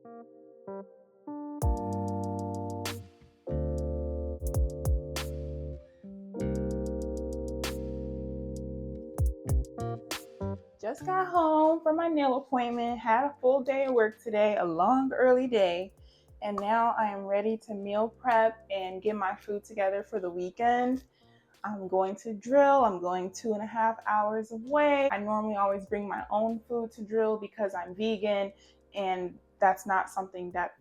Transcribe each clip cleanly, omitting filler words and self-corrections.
Just got home from my nail appointment, had a full day of work today, a long early day, and now I am ready to meal prep and get my food together for the weekend. I'm going to drill. I'm going 2.5 hours away. I normally always bring my own food to drill because I'm vegan, and that's not something that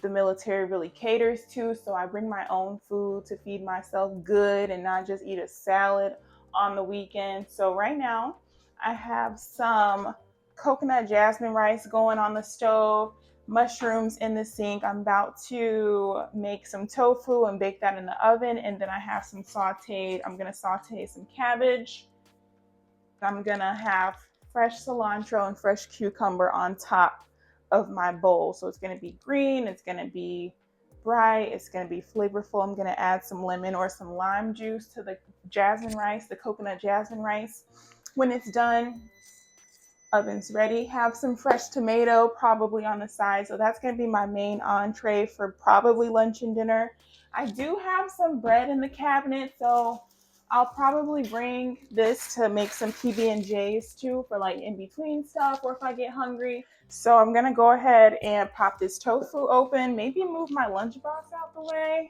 the military really caters to. So I bring my own food to feed myself good and not just eat a salad on the weekend. So right now I have some coconut jasmine rice going on the stove, mushrooms in the sink. I'm about to make some tofu and bake that in the oven. And then I have some I'm gonna saute some cabbage. I'm gonna have fresh cilantro and fresh cucumber on top of my bowl. So it's gonna be green, it's gonna be bright, it's gonna be flavorful. I'm gonna add some lemon or some lime juice to the jasmine rice, the coconut jasmine rice. When it's done, oven's ready. Have some fresh tomato probably on the side. So that's gonna be my main entree for probably lunch and dinner. I do have some bread in the cabinet, so I'll probably bring this to make some PB&Js too for like in between stuff or if I get hungry. So I'm gonna go ahead and pop this tofu open, maybe move my lunchbox out the way.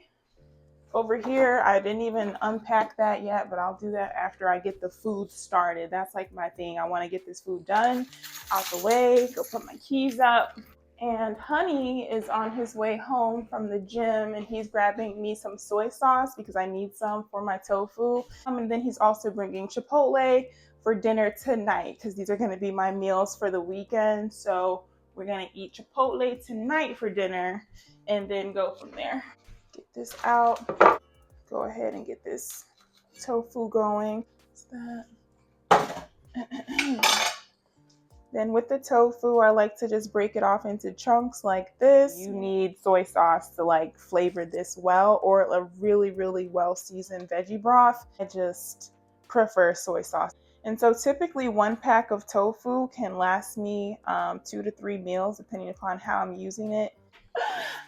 Over here, I didn't even unpack that yet, but I'll do that after I get the food started. That's like my thing. I want to get this food done, out the way, go put my keys up. And Honey is on his way home from the gym and he's grabbing me some soy sauce because I need some for my tofu. And then he's also bringing Chipotle for dinner tonight because these are going to be my meals for the weekend. So we're going to eat Chipotle tonight for dinner and then go from there. Get this out. Go ahead and get this tofu going. Then with the tofu, I like to just break it off into chunks like this. You need soy sauce to like flavor this well, or a really, really well seasoned veggie broth. I just prefer soy sauce. And so typically 1 pack of tofu can last me 2 to 3 meals, depending upon how I'm using it.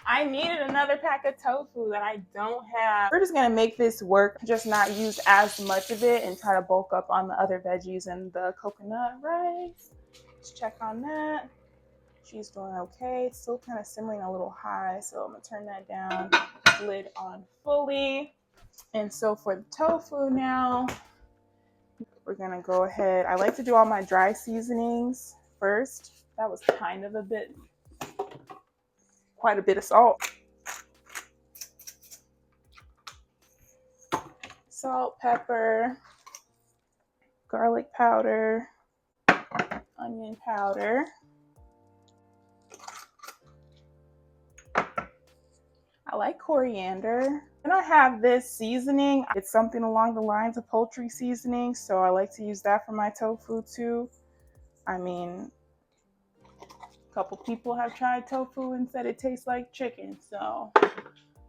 I needed another pack of tofu that I don't have. We're just gonna make this work, just not use as much of it and try to bulk up on the other veggies and the coconut rice. Let's check on that. She's doing okay. It's still kind of simmering a little high, so I'm gonna turn that down, lid on fully. And so for the tofu now, we're gonna go ahead. I like to do all my dry seasonings first. That was kind of quite a bit of salt. Salt, pepper, garlic powder, onion powder. I like coriander. And I have this seasoning. It's something along the lines of poultry seasoning, so I like to use that for my tofu too. I mean, a couple people have tried tofu and said it tastes like chicken, so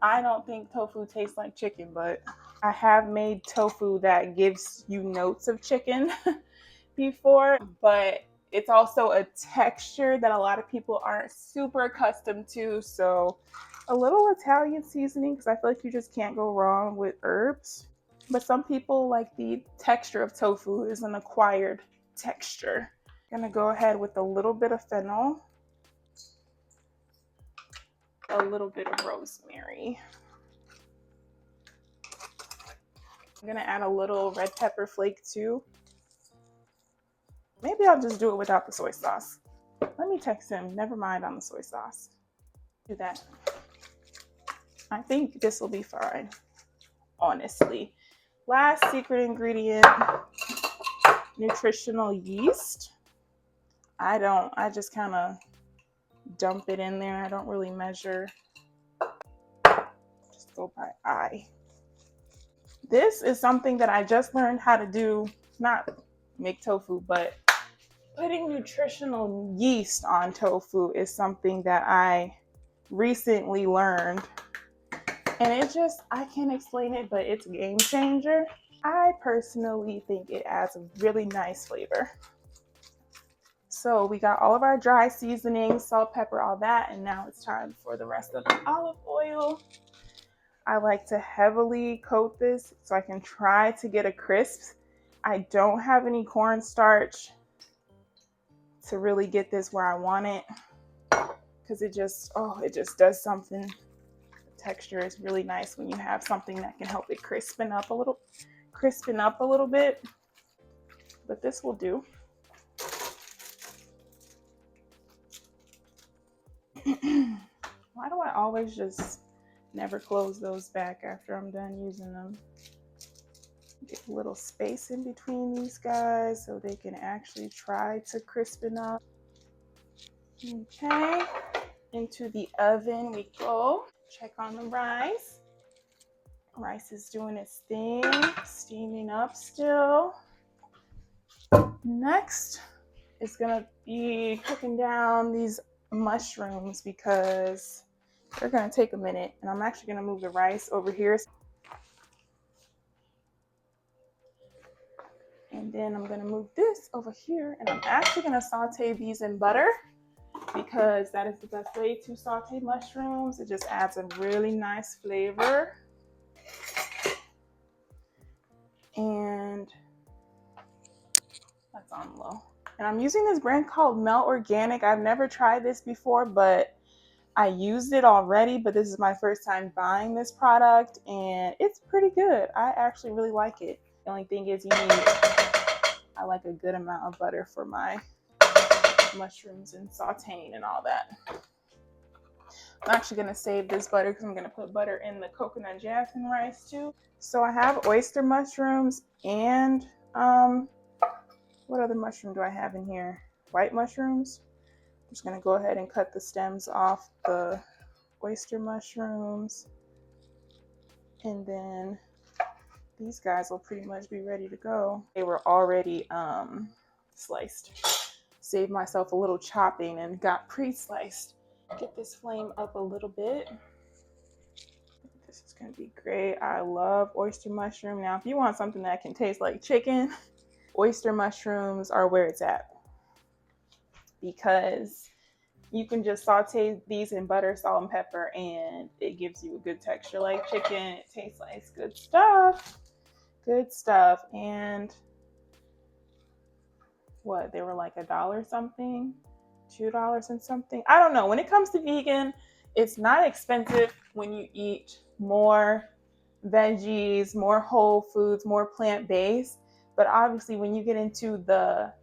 I don't think tofu tastes like chicken, but I have made tofu that gives you notes of chicken before, but it's also a texture that a lot of people aren't super accustomed to. So a little Italian seasoning, because I feel like you just can't go wrong with herbs. But some people like the texture of tofu is an acquired texture. I'm gonna go ahead with a little bit of fennel, a little bit of rosemary. I'm gonna add a little red pepper flake too. Maybe I'll just do it without the soy sauce. Let me text him, never mind on the soy sauce. Do that. I think this will be fine, honestly. Last secret ingredient, nutritional yeast. I just kind of dump it in there. I don't really measure. Just go by eye. This is something that I just learned how to do, not make tofu, but putting nutritional yeast on tofu is something that I recently learned. And I can't explain it, but it's a game changer. I personally think it adds a really nice flavor. So we got all of our dry seasonings, salt, pepper, all that, and now it's time for the rest of the olive oil. I like to heavily coat this so I can try to get a crisp. I don't have any cornstarch to really get this where I want it, because it just does something. The texture is really nice when you have something that can help it crispen up a little bit. But this will do. Why do I always just never close those back after I'm done using them? Get a little space in between these guys so they can actually try to crispen up. Okay, into the oven we go. Check on the rice. Rice is doing its thing, steaming up still. Next is gonna be cooking down these mushrooms because they're gonna take a minute, and I'm actually gonna move the rice over here. And then I'm gonna move this over here, and I'm actually gonna saute these in butter because that is the best way to saute mushrooms. It just adds a really nice flavor. And that's on low. And I'm using this brand called Melt Organic. I've never tried this before, but I used it already, but this is my first time buying this product, and it's pretty good. I actually really like it. The only thing is I like a good amount of butter for my mushrooms and sauteing and all that. I'm actually gonna save this butter because I'm gonna put butter in the coconut jasmine rice too. So I have oyster mushrooms and what other mushroom do I have in here? White mushrooms. I'm just gonna go ahead and cut the stems off the oyster mushrooms, and then these guys will pretty much be ready to go. They were already sliced. Saved myself a little chopping and got pre-sliced. Get this flame up a little bit. This is gonna be great. I love oyster mushroom. Now, if you want something that can taste like chicken, oyster mushrooms are where it's at, because you can just saute these in butter, salt, and pepper, and it gives you a good texture like chicken. It tastes like good stuff. Good stuff. And what, they were like $1 something, $2 and something. I don't know. When it comes to vegan, it's not expensive when you eat more veggies, more whole foods, more plant-based. But obviously when you get into the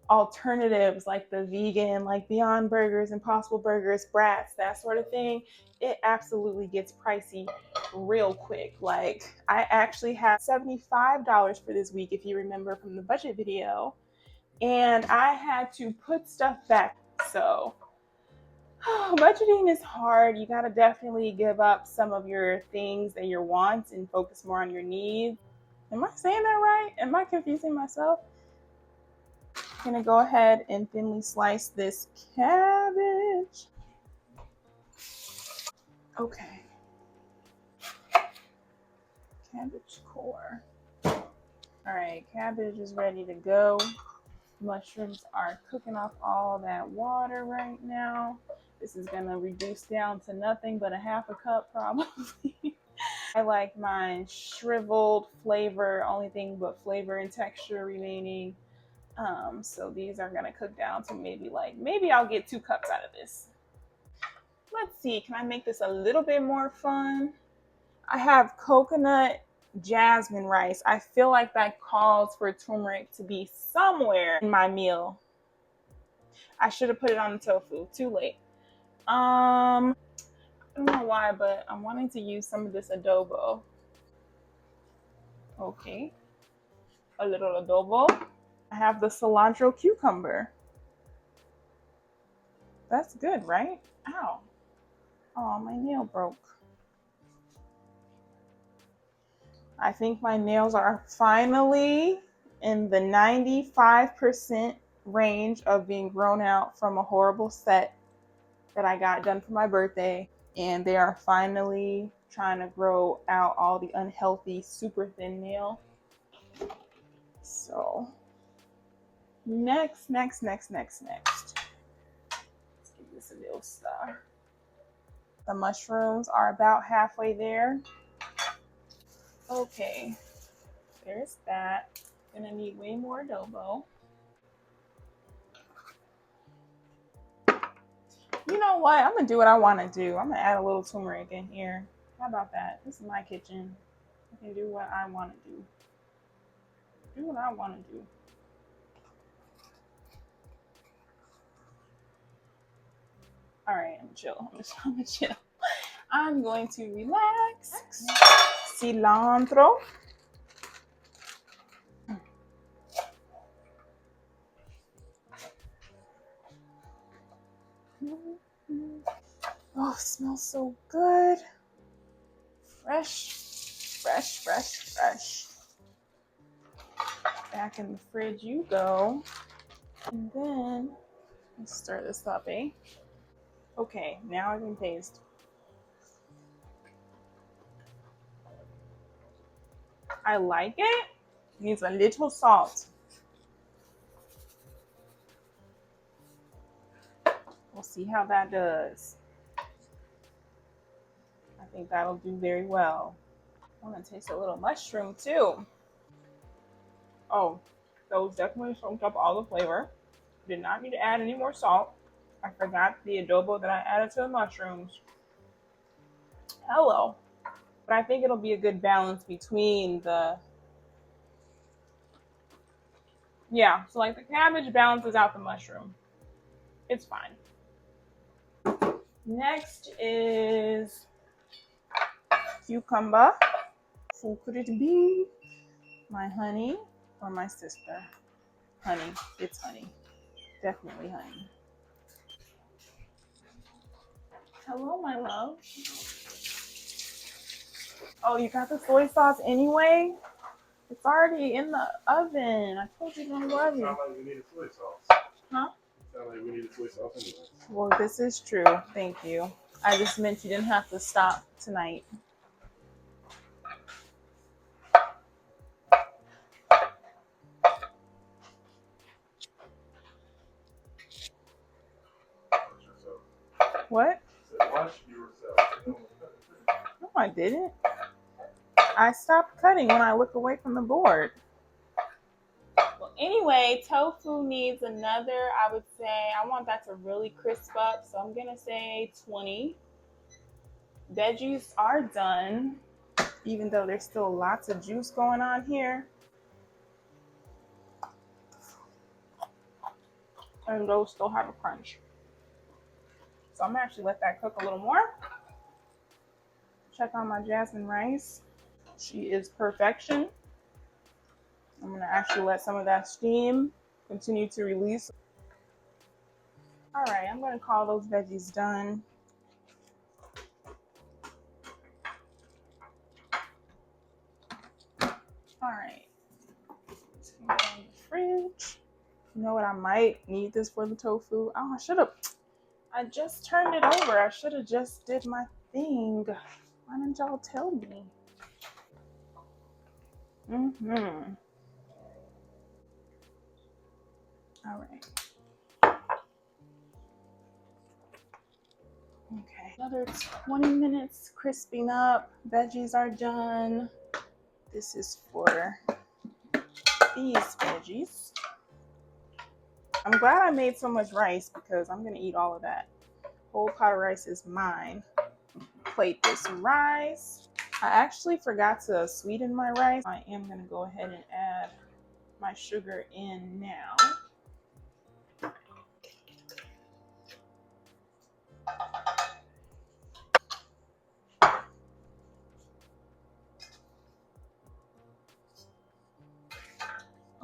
alternatives like the vegan, like Beyond Burgers, Impossible Burgers, Brats, that sort of thing, it absolutely gets pricey real quick. Like, I actually had $75 for this week, if you remember from the budget video, and I had to put stuff back. So budgeting is hard. You gotta definitely give up some of your things and your wants and focus more on your needs. Am I saying that right? Am I confusing myself? I'm gonna go ahead and thinly slice this cabbage. Okay. Cabbage core. All right, cabbage is ready to go. Mushrooms are cooking off all that water right now. This is gonna reduce down to nothing but a half a cup probably. I like mine shriveled flavor, only thing but flavor and texture remaining. So these are gonna cook down to maybe I'll get 2 cups out of this. Let's see, can I make this a little bit more fun? I have coconut jasmine rice. I feel like that calls for turmeric to be somewhere in my meal. I should have put it on the tofu. Too late. I don't know why, but I'm wanting to use some of this adobo. Okay. A little adobo. I have the cilantro cucumber. That's good, right? Ow. Oh, my nail broke. I think my nails are finally in the 95% range of being grown out from a horrible set that I got done for my birthday. And they are finally trying to grow out all the unhealthy, super thin nail. So Next. Let's give this a little stir. The mushrooms are about halfway there. Okay, there's that. Gonna need way more adobo. You know what? I'm gonna do what I want to do. I'm gonna add a little turmeric in here. How about that? This is my kitchen. I can do what I want to do. Do what I want to do. All right, I'm chill. I'm gonna chill. I'm going to relax. Cilantro. Oh, it smells so good. Fresh. Back in the fridge you go. And then let's stir this up, eh? Okay, now I can taste. I like it. Needs a little salt. We'll see how that does. I think that'll do very well. I want to taste a little mushroom too. Oh, those definitely soaked up all the flavor. Did not need to add any more salt. I forgot the adobo that I added to the mushrooms. Hello. But I think it'll be a good balance between the... Yeah, so like the cabbage balances out the mushroom. It's fine. Next is cucumber. Who could it be? My honey or my sister? Honey. It's honey. Definitely honey. Hello, my love. Oh, you got the soy sauce anyway? It's already in the oven. I told you don't love it. Sound like we need a soy sauce. Huh? Sound like we need a soy sauce anyway. Well, this is true. Thank you. I just meant you didn't have to stop tonight. What? Wash yourself. No, I didn't. I stopped cutting when I look away from the board. Well, anyway, tofu needs another, I would say, I want that to really crisp up, so I'm going to say 20. Veggies are done, even though there's still lots of juice going on here. And those still have a crunch. So I'm going to actually let that cook a little more. Check on my jasmine rice. She is perfection. I'm going to actually let some of that steam continue to release. All right, I'm going to call those veggies done. All right, let's put it in the fridge. You know what? I might need this for the tofu. Oh, I just turned it over. I should have just did my thing. Why didn't y'all tell me? All right. Okay. Another 20 minutes crisping up. Veggies are done. This is for these veggies. I'm glad I made so much rice because I'm going to eat all of that. Whole pot of rice is mine. Plate this rice. I actually forgot to sweeten my rice. I am going to go ahead and add my sugar in now.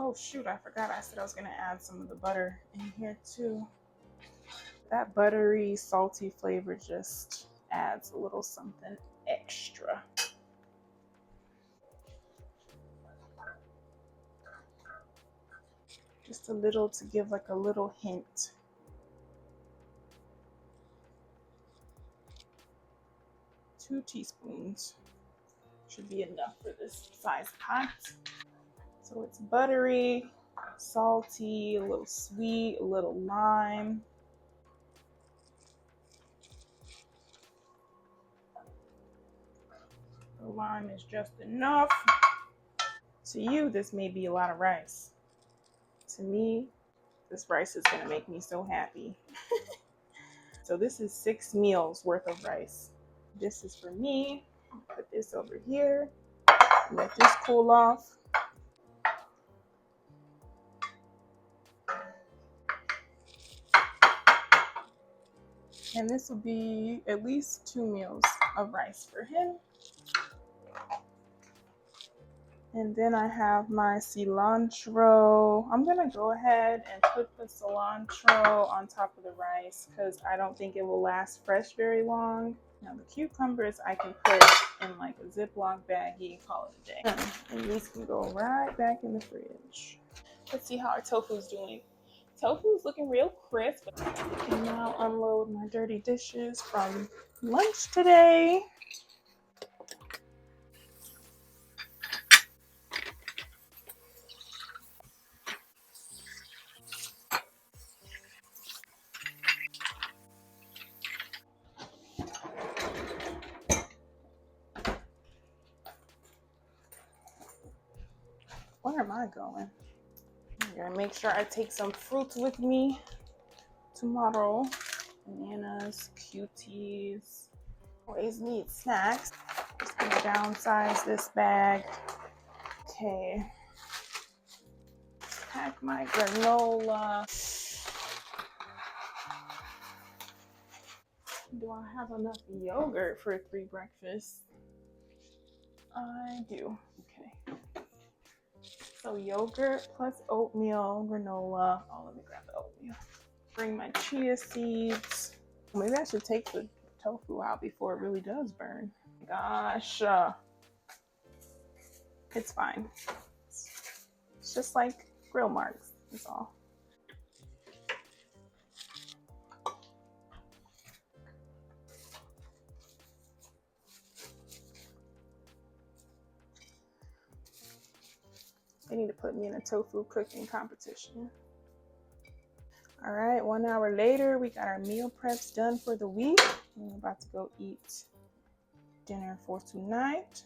Oh shoot, I forgot I said I was going to add some of the butter in here too. That buttery, salty flavor just adds a little something extra. Just a little to give like a little hint. 2 teaspoons should be enough for this size pot. So it's buttery, salty, a little sweet, a little lime. The lime is just enough. To you, this may be a lot of rice. To me, this rice is gonna make me so happy. So this is 6 meals worth of rice. This is for me. Put this over here. Let this cool off. And this will be at least 2 meals of rice for him. And then I have my cilantro. I'm gonna go ahead and put the cilantro on top of the rice because I don't think it will last fresh very long. Now the cucumbers I can put in like a Ziploc baggie and call it a day. And these can go right back in the fridge. Let's see how our tofu's doing. Tofu's looking real crisp. And now unload my dirty dishes from lunch today. Where am I going? I'm gonna make sure I take some fruits with me tomorrow. Bananas, cuties. Always need snacks. Just gonna downsize this bag. Okay. Pack my granola. Do I have enough yogurt for 3 breakfasts? I do. Okay. So yogurt plus oatmeal, granola. Oh, let me grab the oatmeal. Bring my chia seeds. Maybe I should take the tofu out before it really does burn. Gosh, it's fine. It's just like grill marks, that's all. They need to put me in a tofu cooking competition. All right, 1 hour later, we got our meal preps done for the week. We're about to go eat dinner for tonight.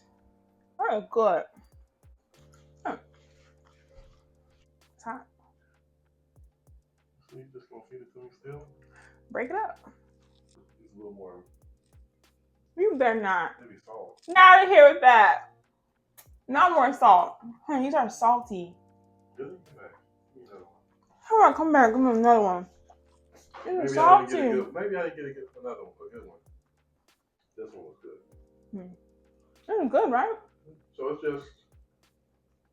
Oh, good. It's hot. So you just gonna feed it to me still? Break it up. Just a little more. You better not. Maybe salt. Get out of here with that. Not more salt. Honey, these are salty. Really? Come back. Give me another one. How about come back? Give me another one. These are salty. Maybe I didn't get another one, a good one. This one was good. This is good, right? So it's just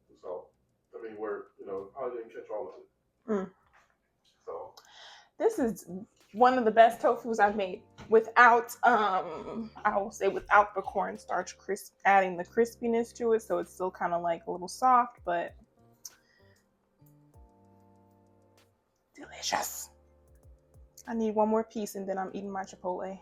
the salt. I mean, probably didn't catch all of it. So this is one of the best tofus I've made without, I will say without the cornstarch adding the crispiness to it. So it's still kind of like a little soft, but delicious. I need one more piece and then I'm eating my Chipotle.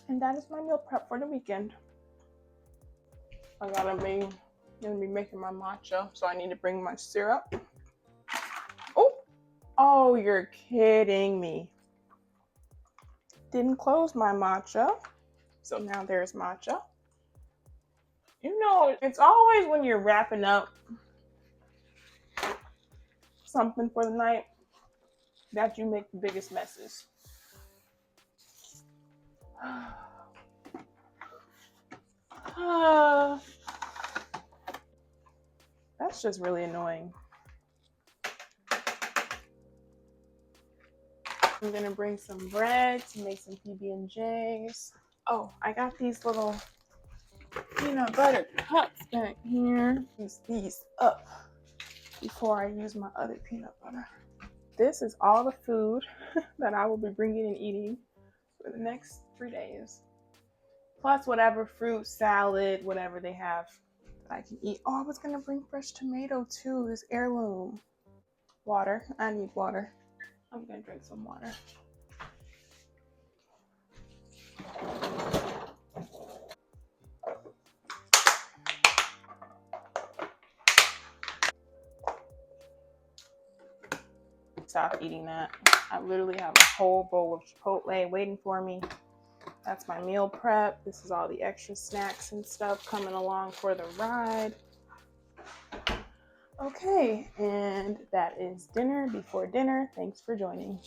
And that is my meal prep for the weekend. I'm gonna be making my matcha, so I need to bring my syrup. Oh, you're kidding me. Didn't close my matcha, so now there's matcha. You know, it's always when you're wrapping up something for the night that you make the biggest messes. That's just really annoying. I'm gonna bring some bread to make some PB&Js. Oh, I got these little peanut butter cups back here. Use these up before I use my other peanut butter. This is all the food that I will be bringing and eating for the next 3 days. Plus whatever fruit, salad, whatever they have that I can eat. Oh, I was gonna bring fresh tomato too, this heirloom. Water, I need water. I'm gonna drink some water. Stop eating that. I literally have a whole bowl of Chipotle waiting for me. That's my meal prep. This is all the extra snacks and stuff coming along for the ride. Okay, and that is dinner before dinner. Thanks for joining.